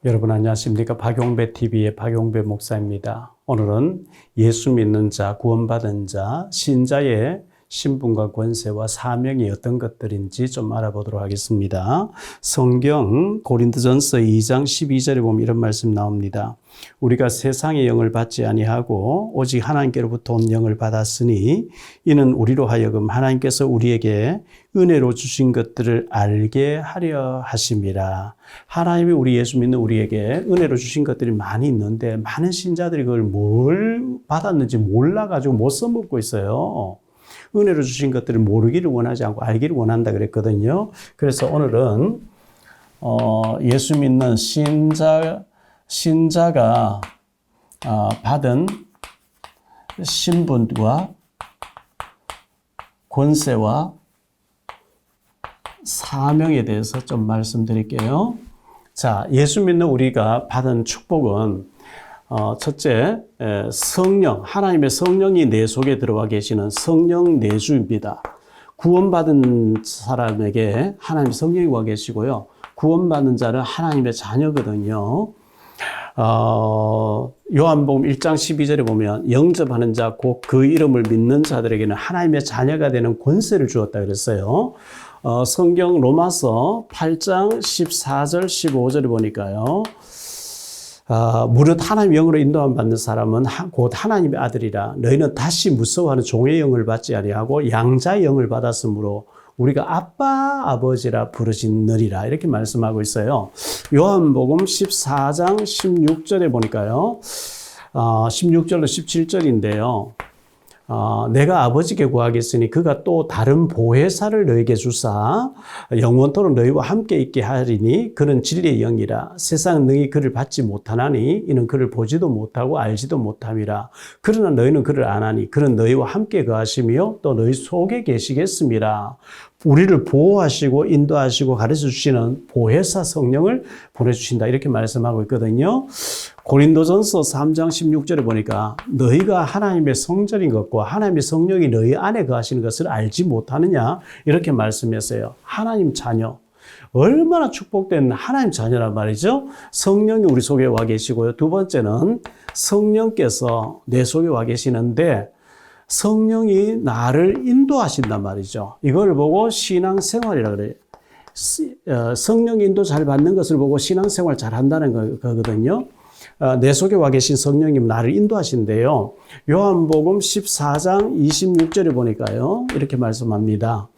여러분 안녕하십니까? 박용배 TV의 박용배 목사입니다. 오늘은 예수 믿는 자, 구원받은 자, 신자의 신분과 권세와 사명이 어떤 것들인지 좀 알아보도록 하겠습니다. 성경 고린도전서 2장 12절에 보면 이런 말씀 나옵니다. 우리가 세상의 영을 받지 아니하고 오직 하나님께로부터 온 영을 받았으니 이는 우리로 하여금 하나님께서 우리에게 은혜로 주신 것들을 알게 하려 하심이라. 하나님이 우리 예수 믿는 우리에게 은혜로 주신 것들이 많이 있는데 많은 신자들이 그걸 뭘 받았는지 몰라가지고 못 써먹고 있어요. 은혜로 주신 것들을 모르기를 원하지 않고 알기를 원한다 그랬거든요. 그래서 오늘은 예수 믿는 신자가 받은 신분과 권세와 사명에 대해서 좀 말씀드릴게요. 자, 예수 믿는 우리가 받은 축복은 첫째, 성령, 하나님의 성령이 내 속에 들어와 계시는 성령 내주입니다. 구원받은 사람에게 하나님의 성령이 와 계시고요. 구원받는 자는 하나님의 자녀거든요. 요한복음 1장 12절에 보면 영접하는 자, 곧 그 이름을 믿는 자들에게는 하나님의 자녀가 되는 권세를 주었다 그랬어요. 성경 로마서 8장 14절 15절에 보니까요. 무릇 하나님의 영으로 인도함 받는 사람은 곧 하나님의 아들이라. 너희는 다시 무서워하는 종의 영을 받지 아니하고 양자의 영을 받았으므로 우리가 아빠 아버지라 부르짖느리라. 이렇게 말씀하고 있어요. 요한복음 14장 16절에 보니까요. 16절로 17절인데요. 내가 아버지께 구하겠으니 그가 또 다른 보혜사를 너희에게 주사 영원토록 너희와 함께 있게 하리니 그는 진리의 영이라. 세상은 너희 그를 받지 못하나니 이는 그를 보지도 못하고 알지도 못함이라. 그러나 너희는 그를 아나니 그는 너희와 함께 거하시며 또 너희 속에 계시겠습니다. 우리를 보호하시고 인도하시고 가르쳐 주시는 보혜사 성령을 보내주신다. 이렇게 말씀하고 있거든요. 고린도전서 3장 16절에 보니까 너희가 하나님의 성전인 것과 하나님의 성령이 너희 안에 거하시는 것을 알지 못하느냐 이렇게 말씀했어요. 하나님 자녀. 얼마나 축복된 하나님 자녀란 말이죠. 성령이 우리 속에 와 계시고요. 두 번째는 성령께서 내 속에 와 계시는데 성령이 나를 인도하신단 말이죠. 이걸 보고 신앙생활이라 그래요. 성령 인도 잘 받는 것을 보고 신앙생활 잘 한다는 거거든요. 내 속에 와 계신 성령님 나를 인도하신대요. 요한복음 14장 26절에 보니까요. 이렇게 말씀합니다.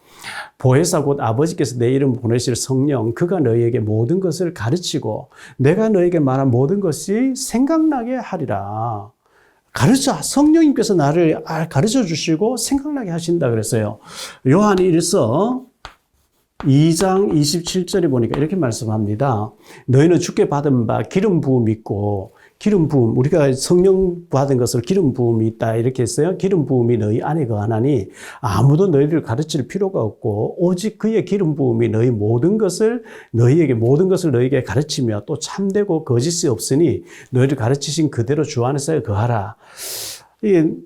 보혜사 곧 아버지께서 내 이름 보내실 성령 그가 너희에게 모든 것을 가르치고 내가 너희에게 말한 모든 것이 생각나게 하리라. 성령님께서 나를 가르쳐 주시고 생각나게 하신다 그랬어요. 요한 1서 2장 27절에 보니까 이렇게 말씀합니다. 너희는 주께 받은 바 기름 부음 있고 기름 부음, 우리가 성령 받은 것을 기름 부음이 있다 이렇게 했어요. 기름 부음이 너희 안에 거하나니 아무도 너희를 가르칠 필요가 없고 오직 그의 기름 부음이 너희에게 모든 것을 너희에게 가르치며 또 참되고 거짓이 없으니 너희를 가르치신 그대로 주 안에서 거하라.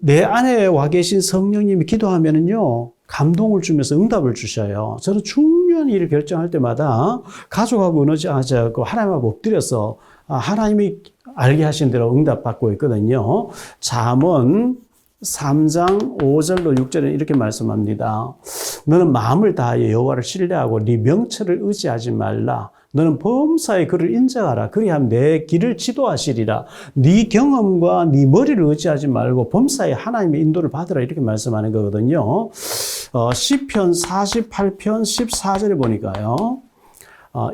내 안에 와 계신 성령님이 기도하면은요 감동을 주면서 응답을 주셔요. 저는 중요한 일을 결정할 때마다 가족하고 의논하자고 하나님하고 엎드려서 하나님이 알게 하신 대로 응답받고 있거든요. 잠언 3장 5절로 6절에 이렇게 말씀합니다. 너는 마음을 다하여 여호와를 신뢰하고 네 명철을 의지하지 말라. 너는 범사에 그를 인정하라. 그리하면 내 길을 지도하시리라. 네 경험과 네 머리를 의지하지 말고 범사에 하나님의 인도를 받으라. 이렇게 말씀하는 거거든요. 시편 48편 14절에 보니까요.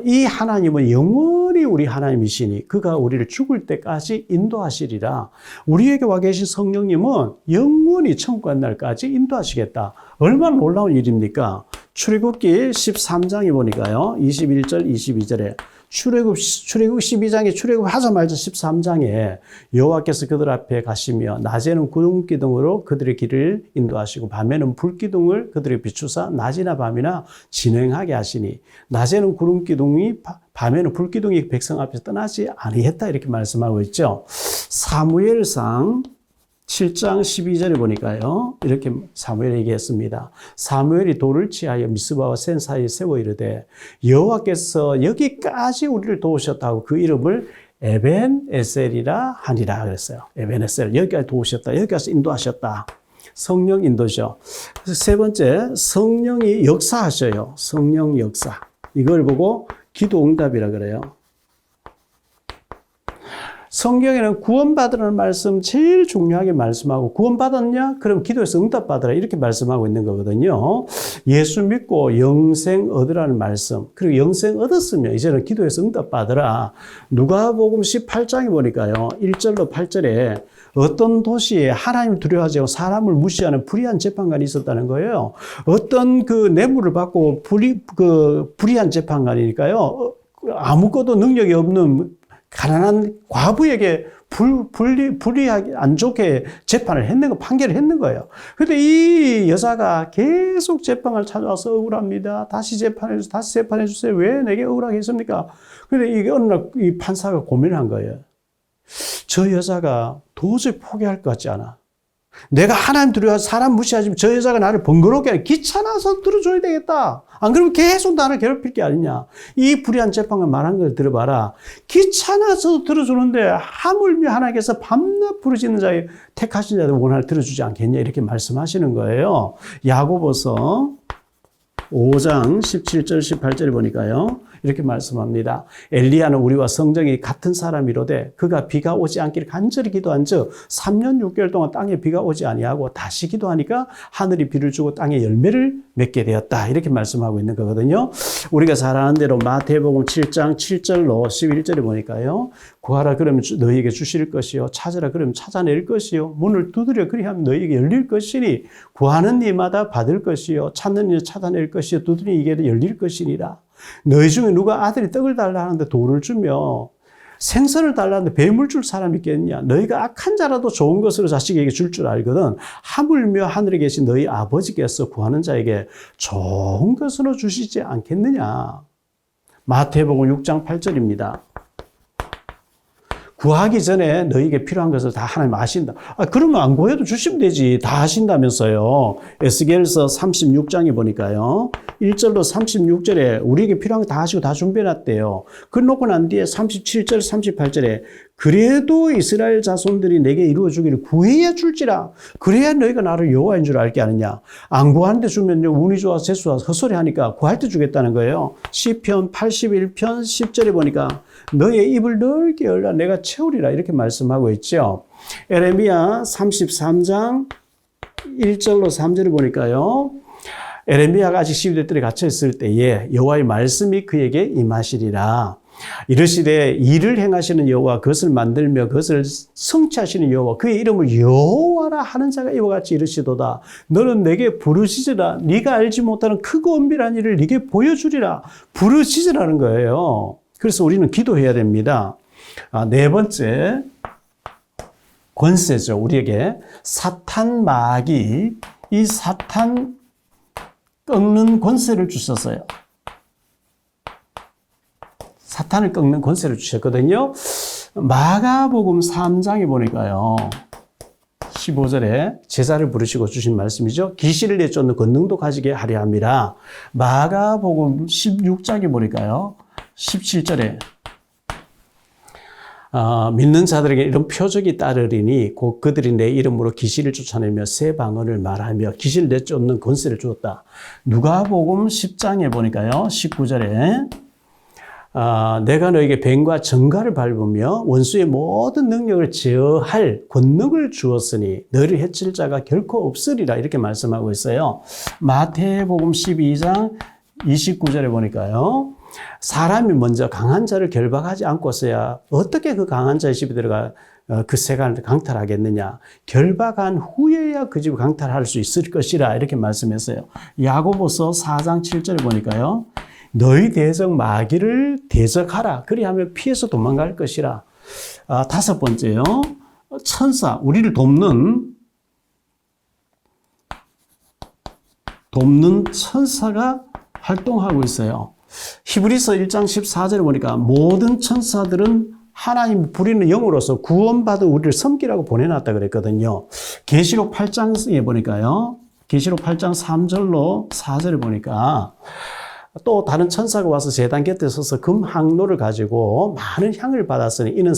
이 하나님은 영원히 우리 하나님이시니 그가 우리를 죽을 때까지 인도하시리라. 우리에게 와 계신 성령님은 영원히 천국 간 날까지 인도하시겠다. 얼마나 놀라운 일입니까? 출애굽기 13장에 보니까요. 21절 22절에 출애굽 12장에 출애굽하자마자 13장에 여호와께서 그들 앞에 가시며 낮에는 구름기둥으로 그들의 길을 인도하시고 밤에는 불기둥을 그들에게 비추사 낮이나 밤이나 진행하게 하시니 낮에는 구름기둥이 밤에는 불기둥이 백성 앞에서 떠나지 아니했다 이렇게 말씀하고 있죠. 사무엘상 7장 12절에 보니까요. 이렇게 사무엘이 얘기했습니다. 사무엘이 돌을 취하여 미스바와 센 사이에 세워 이르되 여호와께서 여기까지 우리를 도우셨다고 그 이름을 에벤에셀이라 하니라 그랬어요. 에벤에셀, 여기까지 도우셨다. 여기까지 인도하셨다. 성령 인도죠. 그래서 세 번째, 성령이 역사하셔요. 성령 역사. 이걸 보고 기도 응답이라 그래요. 성경에는 구원받으라는 말씀 제일 중요하게 말씀하고, 구원받았냐? 그럼 기도에서 응답받으라 이렇게 말씀하고 있는 거거든요. 예수 믿고 영생 얻으라는 말씀, 그리고 영생 얻었으면 이제는 기도에서 응답받으라. 누가복음 18장에 보니까요, 1절로 8절에 어떤 도시에 하나님을 두려워하지 않고 사람을 무시하는 불의한 재판관이 있었다는 거예요. 어떤 그 뇌물을 받고 불의한 재판관이니까요, 아무것도 능력이 없는 가난한 과부에게 불리하게 안 좋게 재판을 했는 거, 판결을 했는 거예요. 근데 이 여자가 계속 재판을 찾아와서 억울합니다. 다시 재판해 주세요. 왜 내게 억울하게 했습니까? 근데 이게 어느 날 이 판사가 고민을 한 거예요. 저 여자가 도저히 포기할 것 같지 않아. 내가 하나님 두려워서 사람 무시하지만 저 여자가 나를 번거롭게 하니 귀찮아서 들어줘야 되겠다. 안 그러면 계속 나를 괴롭힐 게 아니냐. 이 불의한 재판관 말한 걸 들어봐라. 귀찮아서 들어주는데 하물며 하나님께서 밤낮 부르짖는 자에 택하신 자들 원한을 들어주지 않겠냐. 이렇게 말씀하시는 거예요. 야고보서 5장 17절 18절에 보니까요. 이렇게 말씀합니다. 엘리야는 우리와 성정이 같은 사람이로되 그가 비가 오지 않기를 간절히 기도한즉 3년 6개월 동안 땅에 비가 오지 아니하고 다시 기도하니까 하늘이 비를 주고 땅에 열매를 맺게 되었다. 이렇게 말씀하고 있는 거거든요. 우리가 잘 아는 대로 마태복음 7장 7절로 11절에 보니까요. 구하라 그러면 너희에게 주실 것이요 찾으라 그러면 찾아낼 것이요 문을 두드려 그리하면 너희에게 열릴 것이니 구하는 이마다 받을 것이요 찾는 이를 찾아낼 것이요 두드리는 이에게 열릴 것이니라. 너희 중에 누가 아들이 떡을 달라 하는데 돌을 주며 생선을 달라는데 뱀을 줄 사람이 있겠냐. 너희가 악한 자라도 좋은 것으로 자식에게 줄 줄 알거든 하물며 하늘에 계신 너희 아버지께서 구하는 자에게 좋은 것으로 주시지 않겠느냐. 마태복음 6장 8절입니다. 구하기 전에 너희에게 필요한 것을 다 하나님 아신다. 그러면 안 구해도 주시면 되지. 다 하신다면서요. 에스겔서 36장에 보니까요. 1절로 36절에 우리에게 필요한 거 다 하시고 다 준비해놨대요. 그러고 난 뒤에 37절, 38절에 그래도 이스라엘 자손들이 내게 이루어주기를 구해야 줄지라. 그래야 너희가 나를 여호와인 줄 알게 하느냐. 안 구하는데 주면요. 운이 좋아 재수와 헛소리 하니까 구할 때 주겠다는 거예요. 시편 81편 10절에 보니까 너의 입을 넓게 열라 내가 채우리라 이렇게 말씀하고 있죠. 에레미야 33장 1절로 3절을 보니까요. 에레미야가 아직 12대 뜰에 갇혀 있을 때에 여호와의 말씀이 그에게 임하시리라. 이르시되 일을 행하시는 여호와 그것을 만들며 그것을 성취하시는 여호와 그의 이름을 여호와라 하는 자가 이와 같이 이르시도다. 너는 내게 부르짖으라. 네가 알지 못하는 크고 은밀한 일을 네게 보여주리라. 부르짖으라는 거예요. 그래서 우리는 기도해야 됩니다. 네 번째 권세죠. 우리에게 사탄 마귀 이 사탄 꺾는 권세를 주셨어요. 사탄을 꺾는 권세를 주셨거든요. 마가복음 3장에 보니까요. 15절에 제자를 부르시고 주신 말씀이죠. 귀신을 내쫓는 권능도 가지게 하려 함이라. 마가복음 16장에 보니까요. 17절에 믿는 자들에게 이런 표적이 따르리니 곧 그들이 내 이름으로 귀신을 쫓아내며 새 방언을 말하며 귀신을 내쫓는 권세를 주었다. 누가복음 10장에 보니까요. 19절에 내가 너에게 뱀과 정갈을 밟으며 원수의 모든 능력을 제어할 권능을 주었으니 너를 해칠 자가 결코 없으리라 이렇게 말씀하고 있어요. 마태복음 12장 29절에 보니까요. 사람이 먼저 강한 자를 결박하지 않고서야 어떻게 그 강한 자의 집에 들어가 그 세간을 강탈하겠느냐. 결박한 후에야 그 집을 강탈할 수 있을 것이라 이렇게 말씀했어요. 야고보서 4장 7절에 보니까요. 너희 대적 마귀를 대적하라. 그리하면 피해서 도망갈 것이라. 다섯 번째요. 천사, 우리를 돕는 천사가 활동하고 있어요. 히브리서 1장 14절에 보니까 모든 천사들은 하나님 부리는 영으로서 구원받은 우리를 섬기라고 보내놨다 그랬거든요. 계시록 8장에 보니까요. 계시록 8장 3절로 4절에 보니까 또 다른 천사가 와서 제단 곁에 서서 금 항로를 가지고 많은 향을 받았으니 이는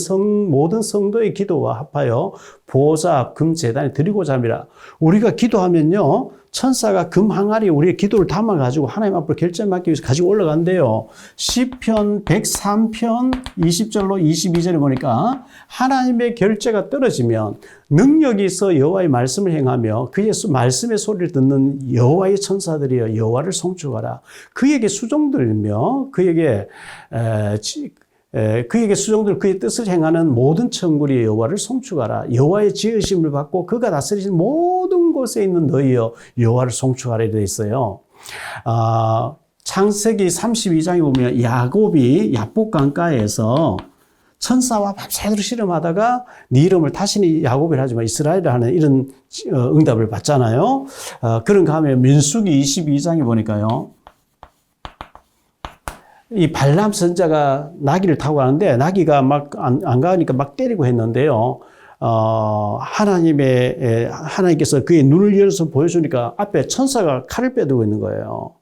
모든 성도의 기도와 합하여 보호자 앞 금 제단에 드리고자 함이라. 우리가 기도하면요, 천사가 금 항아리에 우리의 기도를 담아가지고 하나님 앞으로 결제받기 위해서 가지고 올라간대요. 시편 103편 20절로 22절에 보니까 하나님의 결제가 떨어지면 능력이 있어 여호와의 말씀을 행하며 그의 말씀의 소리를 듣는 여호와의 천사들이여 여호와를 송축하라. 그에게 수종들며 그에게 수종들 그의 뜻을 행하는 모든 천군이 여호와를 송축하라. 여호와의 지으심을 받고 그가 다스리신 모든 곳에 있는 너희여 여호와를 송축하라 되어 있어요. 창세기 32장에 보면 야곱이 야복 강가에서 천사와 밤새도록 씨름하다가 네 이름을 다시는 야곱이라 하지 마 이스라엘이라 하는 이런 응답을 받잖아요. 그런가 하면 민수기 22장에 보니까요. 이 발람 선자가 나귀를 타고 가는데 나귀가 막 안 가니까 막 때리고 했는데요. 하나님께서 그의 눈을 열어서 보여주니까 앞에 천사가 칼을 빼들고 있는 거예요.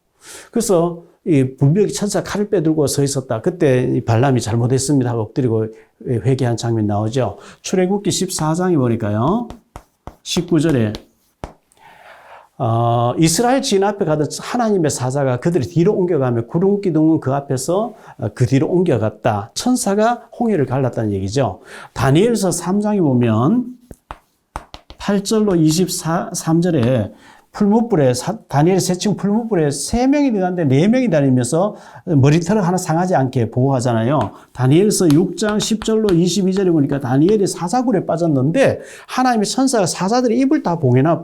그래서 이 분명히 천사 칼을 빼들고 서 있었다. 그때 이 발람이 잘못했습니다 하고 엎드리고 회개한 장면 나오죠. 출애굽기 14장에 보니까요. 19절에 이스라엘 지인 앞에 가던 하나님의 사자가 그들이 뒤로 옮겨가며 구름 기둥은 그 앞에서 그 뒤로 옮겨갔다. 천사가 홍해를 갈랐다는 얘기죠. 다니엘서 3장에 보면 8절로 23절에 풀무불에 다니엘의 새칭 풀무불에 3명이 들어갔는데 4명이 다니면서 머리털을 하나 상하지 않게 보호하잖아요. 다니엘서 6장 10절로 22절에 보니까 다니엘이 사자굴에 빠졌는데 하나님의 천사가 사자들의 입을 다 봉해놔.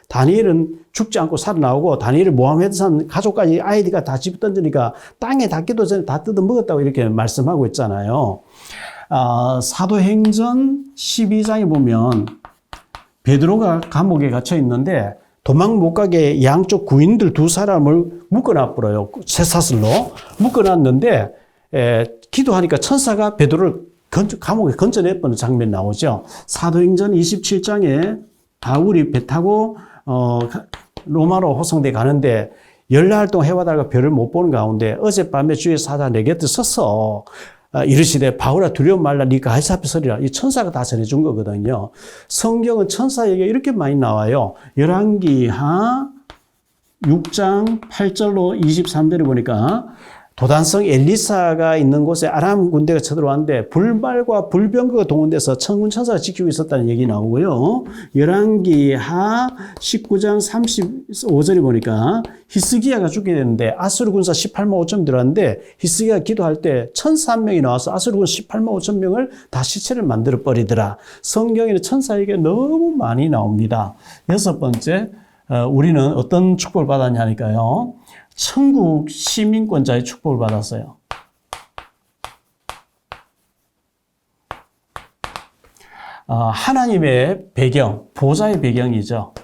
다니엘은 죽지 않고 살아나오고 다니엘을 모함해서 산 가족까지 아이디가 다 집어 던지니까 땅에 닿기도 전에 다 뜯어 먹었다고 이렇게 말씀하고 있잖아요. 사도행전 12장에 보면 베드로가 감옥에 갇혀 있는데 도망 못 가게 양쪽 구인들 2사람을 묶어놔버려요. 쇠사슬로 묶어놨는데 기도하니까 천사가 베드로를 감옥에 건져내버리는 장면이 나오죠. 사도행전 27장에 바울이 배 타고 로마로 호송돼 가는데 열날 동안 해와 달과 별을 못 보는 가운데 어젯밤에 주의 사자 내 곁에 서서 이르시되 바울아 두려움 말라 네가 가이사 앞에 서리라. 이 천사가 다 전해준 거거든요. 성경은 천사 얘기가 이렇게 많이 나와요. 열왕기하 6장 8절로 23절에 보니까 도단성 엘리사가 있는 곳에 아람 군대가 쳐들어왔는데 불말과 불병거가 동원돼서 천군 천사가 지키고 있었다는 얘기 나오고요. 열왕기하 19장 35절에 보니까 히스기야가 죽게 되는데 아수르 군사 18만 5천 들어왔는데 히스기야가 기도할 때 천사 한 명이 나와서 아수르 군 18만 5천 명을 다 시체를 만들어 버리더라. 성경에는 천사 얘기가 너무 많이 나옵니다. 6번째, 우리는 어떤 축복을 받았냐 하니까요. 천국 시민권자의 축복을 받았어요. 하나님의 배경, 보좌의 배경이죠.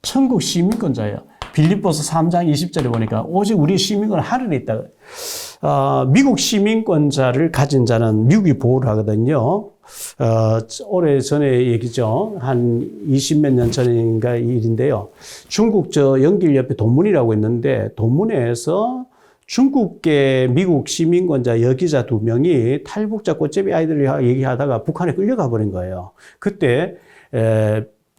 천국 시민권자예요. 빌립보서 3장 20절에 보니까 오직 우리 시민권은 하늘에 있다. 미국 시민권자를 가진 자는 미국이 보호를 하거든요. 오래 전에 얘기죠. 한 20몇 년 전인가 일인데요. 중국 연길 옆에 돈문이라고 있는데 돈문에서 중국계 미국 시민권자 여기자 2명이 탈북자 꽃제비 아이들을 얘기하다가 북한에 끌려가 버린 거예요. 그때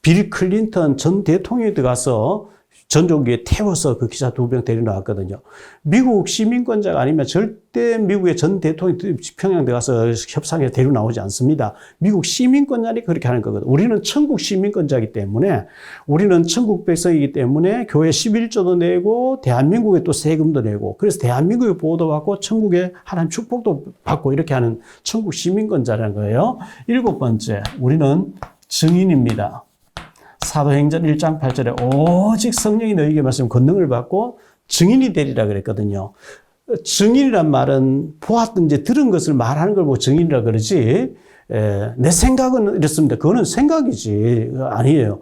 빌 클린턴 전 대통령이 들어가서 전종기에 태워서 그 기자 2명 데리고 나왔거든요. 미국 시민권자가 아니면 절대 미국의 전 대통령이 평양 들어가서 협상에 데리고 나오지 않습니다. 미국 시민권자니 그렇게 하는 거거든요. 우리는 천국 시민권자이기 때문에 우리는 천국 백성이기 때문에 교회 11조도 내고 대한민국에 또 세금도 내고 그래서 대한민국의 보호도 받고 천국의 하나님 축복도 받고 이렇게 하는 천국 시민권자라는 거예요. 7번째, 우리는 증인입니다. 사도행전 1장 8절에 오직 성령이 너희에게 말씀 권능을 받고 증인이 되리라 그랬거든요. 증인이란 말은 보았든지 들은 것을 말하는 걸 보고 증인이라 그러지 내 생각은 이렇습니다. 그거는 생각이지 아니에요.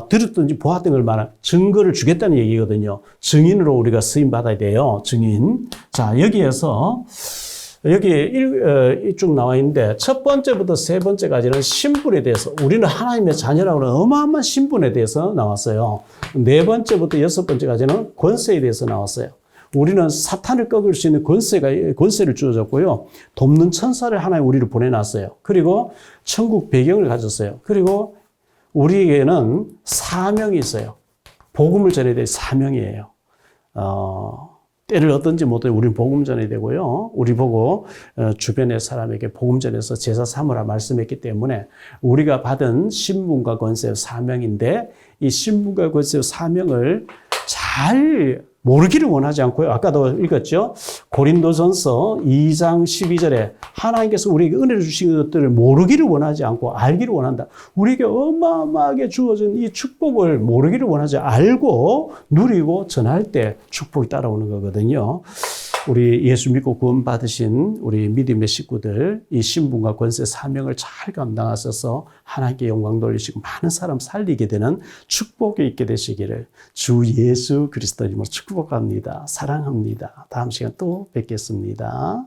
들었든지 보았던 걸 말하는 증거를 주겠다는 얘기거든요. 증인으로 우리가 쓰임 받아야 돼요. 증인. 자, 여기에서 여기 쭉 나와 있는데 첫 번째부터 세 번째까지는 신분에 대해서 우리는 하나님의 자녀라고 하는 어마어마한 신분에 대해서 나왔어요. 네 번째부터 여섯 번째까지는 권세에 대해서 나왔어요. 우리는 사탄을 꺾을 수 있는 권세를 주어졌고요. 돕는 천사를 하나님 우리를 보내놨어요. 그리고 천국 배경을 가졌어요. 그리고 우리에게는 사명이 있어요. 복음을 전해야 될 사명이에요. 때를 얻든지 못해 우리는 복음 전해야 되고요. 우리 보고 주변의 사람에게 복음 전해서 제사 삼으라 말씀했기 때문에 우리가 받은 신분과 권세 사명인데 이 신분과 권세 사명을 잘 모르기를 원하지 않고요. 아까도 읽었죠. 고린도전서 2장 12절에 하나님께서 우리에게 은혜를 주신 것들을 모르기를 원하지 않고 알기를 원한다. 우리에게 어마어마하게 주어진 이 축복을 모르기를 원하지 알고 누리고 전할 때 축복이 따라오는 거거든요. 우리 예수 믿고 구원 받으신 우리 믿음의 식구들 이 신분과 권세 사명을 잘 감당하셔서 하나님께 영광 돌리시고 많은 사람 살리게 되는 축복이 있게 되시기를 주 예수 그리스도 이름으로 축복합니다. 사랑합니다. 다음 시간 또 뵙겠습니다.